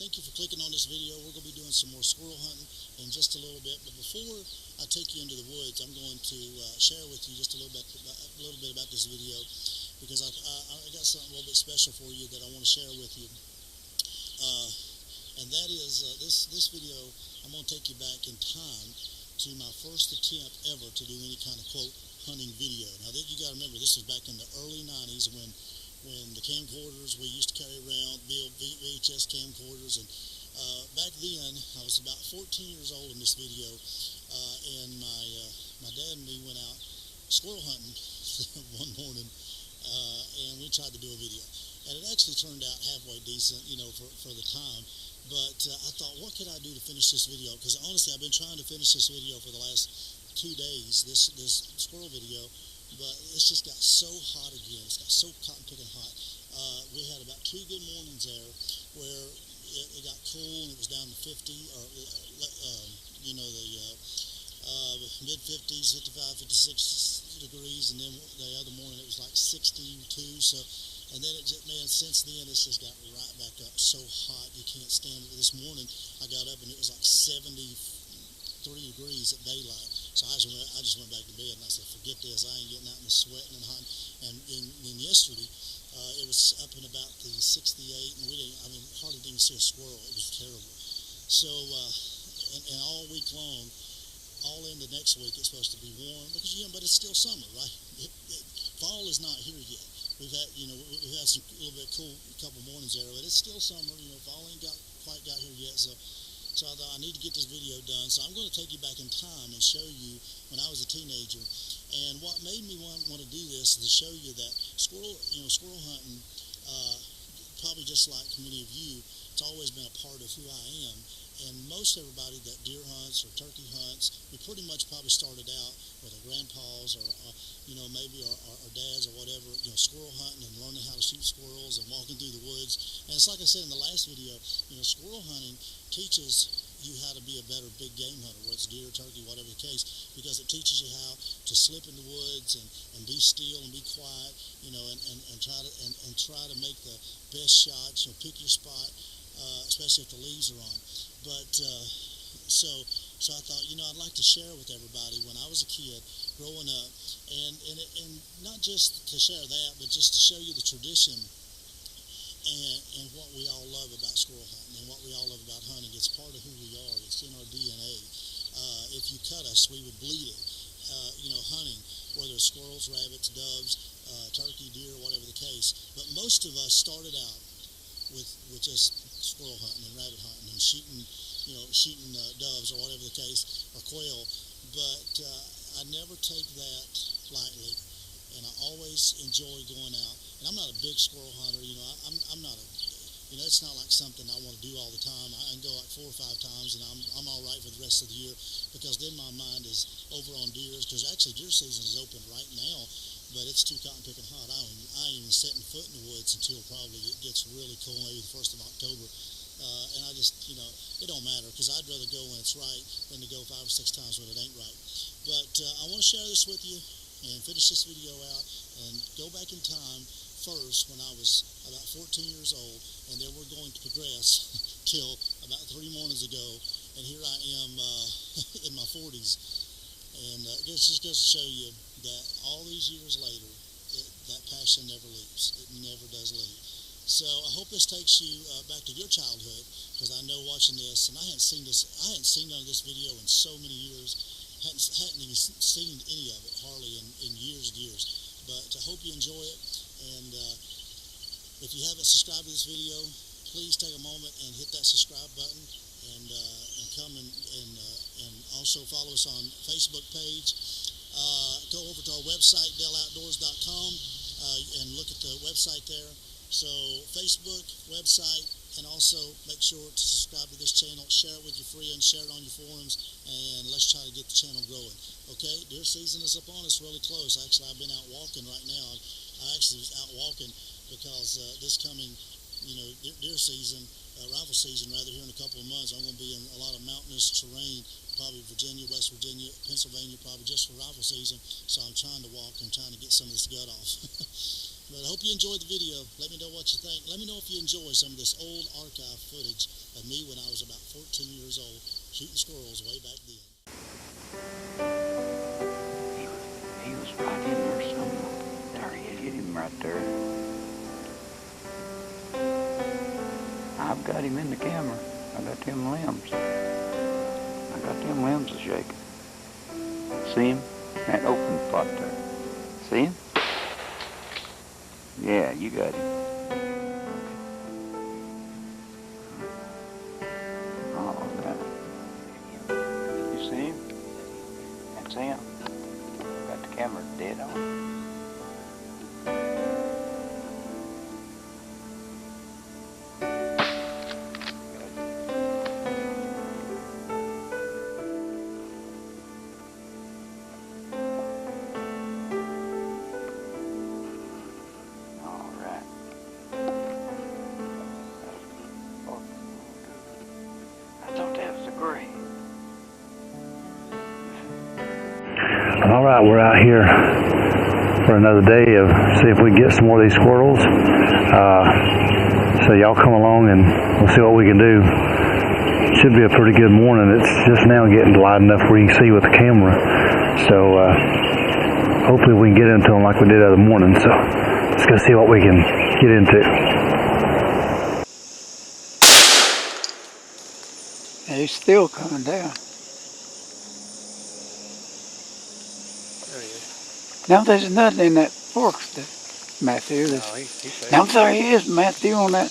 thank you for clicking on this video. We're going to be doing some more squirrel hunting in just a little bit. But before I take you into the woods, I'm going to share with you just a little bit about this video, because I got something a little bit special for you that I want to share with you. And that is this video. I'm going to take you back in time to my first attempt ever to do any kind of quote hunting video. Now, you got to remember, this was back in the early 90s when the camcorders we used to carry around, VHS camcorders, and back then I was about 14 years old in this video, and my dad and me went out squirrel hunting one morning, and we tried to do a video, and it actually turned out halfway decent, for the time. But I thought, what could I do to finish this video? Because honestly, I've been trying to finish this video for the last 2 days, this squirrel video, but it's just got so hot again. It's got so cotton picking hot. We had about 2 good mornings there where it got cool and it was down to 50, or the mid 50s, 55, 56 degrees, and then the other morning it was like 62. So. And then since then it's just got right back up so hot you can't stand it. This morning I got up and it was like 73 degrees at daylight. So I just went back to bed and I said, forget this. I ain't getting out in the sweating and hot. And then yesterday it was up in about the 68, and hardly didn't see a squirrel. It was terrible. So and all week long, all in the next week, it's supposed to be warm because but it's still summer, right? Fall is not here yet. We've had some little bit cool couple mornings there, but it's still summer. Fall ain't quite got here yet. So I thought I need to get this video done. So I'm going to take you back in time and show you when I was a teenager. And what made me want to do this is to show you that squirrel hunting, probably just like many of you, it's always been a part of who I am. And most everybody that deer hunts or turkey hunts, we pretty much probably started out with our grandpas or maybe our dads or whatever, squirrel hunting and learning how to shoot squirrels and walking through the woods. And it's like I said in the last video, squirrel hunting teaches you how to be a better big game hunter, whether it's deer, turkey, whatever the case, because it teaches you how to slip in the woods and be still and be quiet, and try to make the best shots, pick your spot, especially if the leaves are on. But so I thought, I'd like to share with everybody when I was a kid growing up, and not just to share that, but just to show you the tradition and what we all love about squirrel hunting and what we all love about hunting. It's part of who we are. It's in our DNA. If you cut us, we would bleed it. Hunting, whether it's squirrels, rabbits, doves, turkey, deer, whatever the case. But most of us started out with just squirrel hunting and rabbit hunting and shooting doves or whatever the case, or quail. But I never take that lightly, and I always enjoy going out. And I'm not a big squirrel hunter. I'm not a, it's not like something I want to do all the time. I can go like 4 or 5 times, and I'm all right for the rest of the year, because then my mind is over on deers. Because actually, deer season is open right now, but it's too cotton picking hot. I ain't even setting foot in the woods until probably it gets really cool, maybe the 1st of October. And I just, it don't matter, because I'd rather go when it's right than to go 5 or 6 times when it ain't right. But I want to share this with you and finish this video out and go back in time first when I was about 14 years old, and then we're going to progress till about 3 mornings ago, and here I am in my 40s. And it just goes to show you that all these years later, that passion never leaves. It never does leave. So I hope this takes you back to your childhood, because I know watching this, and I hadn't seen none of this video in so many years. Hadn't even seen any of it hardly in years and years. But I hope you enjoy it. And if you haven't subscribed to this video, please take a moment and hit that subscribe button, and come and also follow us on Facebook page. Go over to our website, DaleOutdoors.com, and look at the website there. So Facebook, website, and also make sure to subscribe to this channel, share it with your friends, share it on your forums, and let's try to get the channel growing. Okay, deer season is upon us really close. Actually, I've been out walking right now. I actually was out walking because this coming, deer season, rifle season rather, here in a couple of months, I'm going to be in a lot of mountainous terrain, probably Virginia, West Virginia, Pennsylvania, probably just for rifle season. So I'm trying to walk and trying to get some of this gut off. But I hope you enjoyed the video. Let me know what you think. Let me know if you enjoy some of this old archive footage of me when I was about 14 years old shooting squirrels way back then. He was right in there somewhere. There he is. Get him right there. I've got him in the camera. I got them limbs. I got them limbs a shaking. See him? That open spot there. See him? Yeah, you got him. Oh, that. You see him? That's him. Got the camera dead on. All right, we're out here for another day of see if we can get some more of these squirrels. So y'all come along and we'll see what we can do. Should be a pretty good morning. It's just now getting light enough where you can see with the camera. So hopefully we can get into them like we did the other morning. So let's go see what we can get into. And he's still coming down. Now there's nothing in that fork, Matthew. Now there he is, Matthew, on that,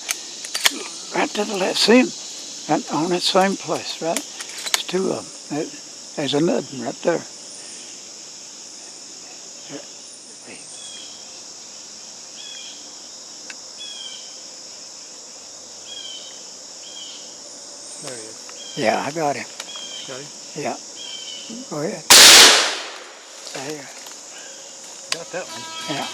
right to the left. See him? Right on that same place, right? There's two of them. There's another one right there. There he is. Yeah, I got him. Got him? Yeah. Go ahead. There. Got that one. Yeah.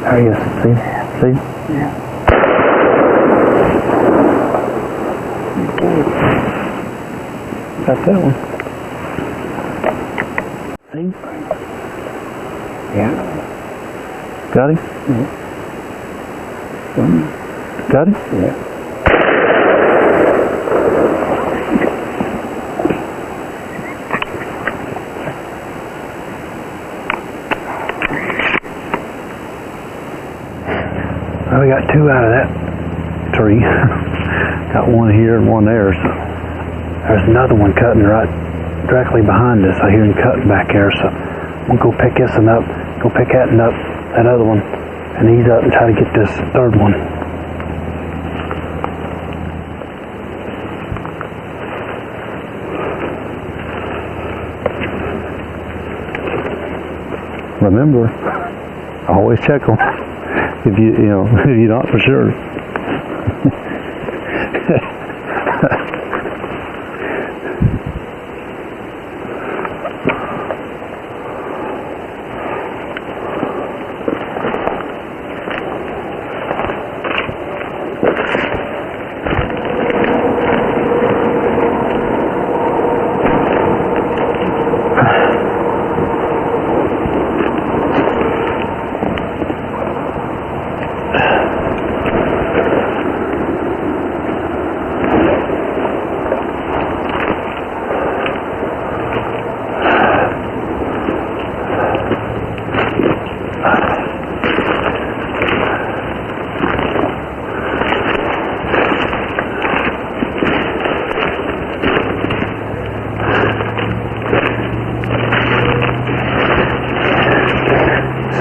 There he is. See? Yeah. Got that one. See? Yeah. Got him? Yeah. Got him? Yeah. Well, we got two out of that tree. Got one here and one there. So there's another one cutting right directly behind us. I hear him cutting back there. So I'm gonna go pick this one up. Go pick that one up, that other one, and ease up and try to get this third one. Remember, always check them. If if you're not for sure.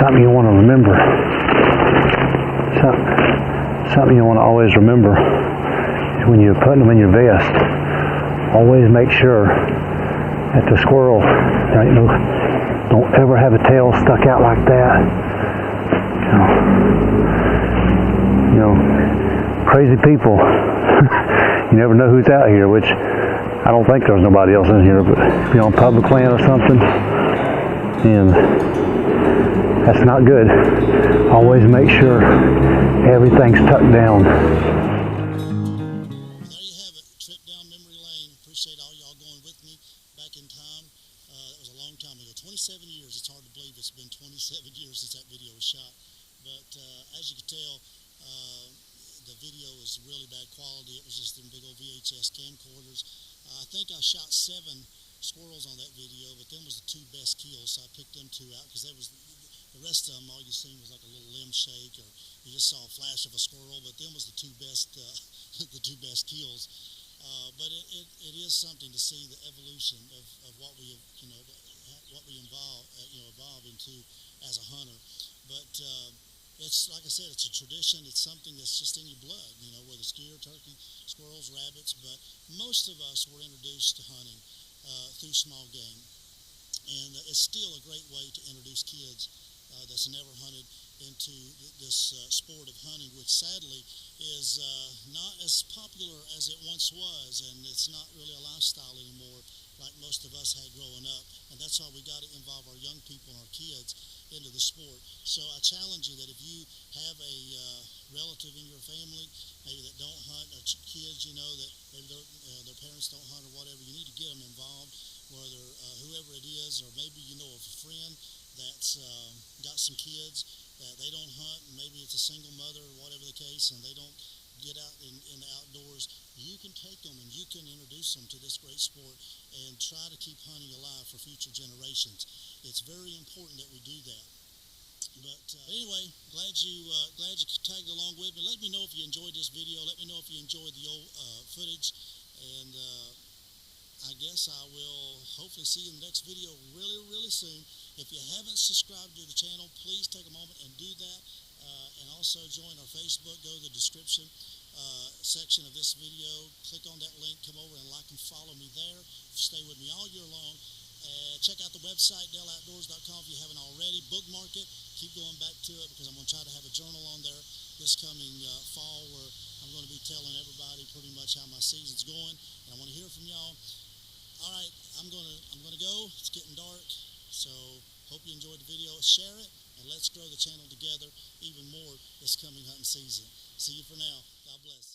something you want to remember. Something you want to always remember is when you're putting them in your vest, always make sure that the squirrel, don't ever have a tail stuck out like that. Crazy people. You never know who's out here, which I don't think there's nobody else in here, but if you're on public land or something, and that's not good. Always make sure everything's tucked down. There you have it, trip down memory lane. Appreciate all y'all going with me back in time. That was a long time ago, 27 years. It's hard to believe it's been 27 years since that video was shot. But as you can tell, the video is really bad quality. It was just in big old VHS camcorders. I think I shot 7 squirrels on that video, but them was the 2 best kills, so I picked them 2 out because the rest of them, all you seen was like a little limb shake, or you just saw a flash of a squirrel. But them was the 2 best, the 2 best kills. But it is something to see the evolution of what we evolve into as a hunter. But it's like I said, it's a tradition. It's something that's just in your blood. Whether deer, turkey, squirrels, rabbits. But most of us were introduced to hunting through small game, and it's still a great way to introduce kids that's never hunted into this sport of hunting, which sadly is not as popular as it once was, and it's not really a lifestyle anymore like most of us had growing up. And that's why we got to involve our young people and our kids into the sport. So I challenge you that if you have a relative in your family maybe that don't hunt, or kids that maybe their parents don't hunt or whatever, you need to get them involved, whether whoever it is, or maybe of a friend that's got some kids that they don't hunt, and maybe it's a single mother or whatever the case, and they don't get out in the outdoors. You can take them and you can introduce them to this great sport and try to keep hunting alive for future generations. It's very important that we do that. But anyway, glad you tagged along with me. Let me know if you enjoyed this video. Let me know if you enjoyed the old footage, and I guess I will hopefully see you in the next video really, really soon. If you haven't subscribed to the channel, please take a moment and do that. And also join our Facebook. Go to the description section of this video. Click on that link. Come over and like and follow me there. Stay with me all year long. Check out the website, DaleOutdoors.com, if you haven't already. Bookmark it. Keep going back to it, because I'm going to try to have a journal on there this coming fall, where I'm going to be telling everybody pretty much how my season's going. And I want to hear from y'all. All right, I'm gonna go. It's getting dark, so hope you enjoyed the video. Share it, and let's grow the channel together even more this coming hunting season. See you for now. God bless.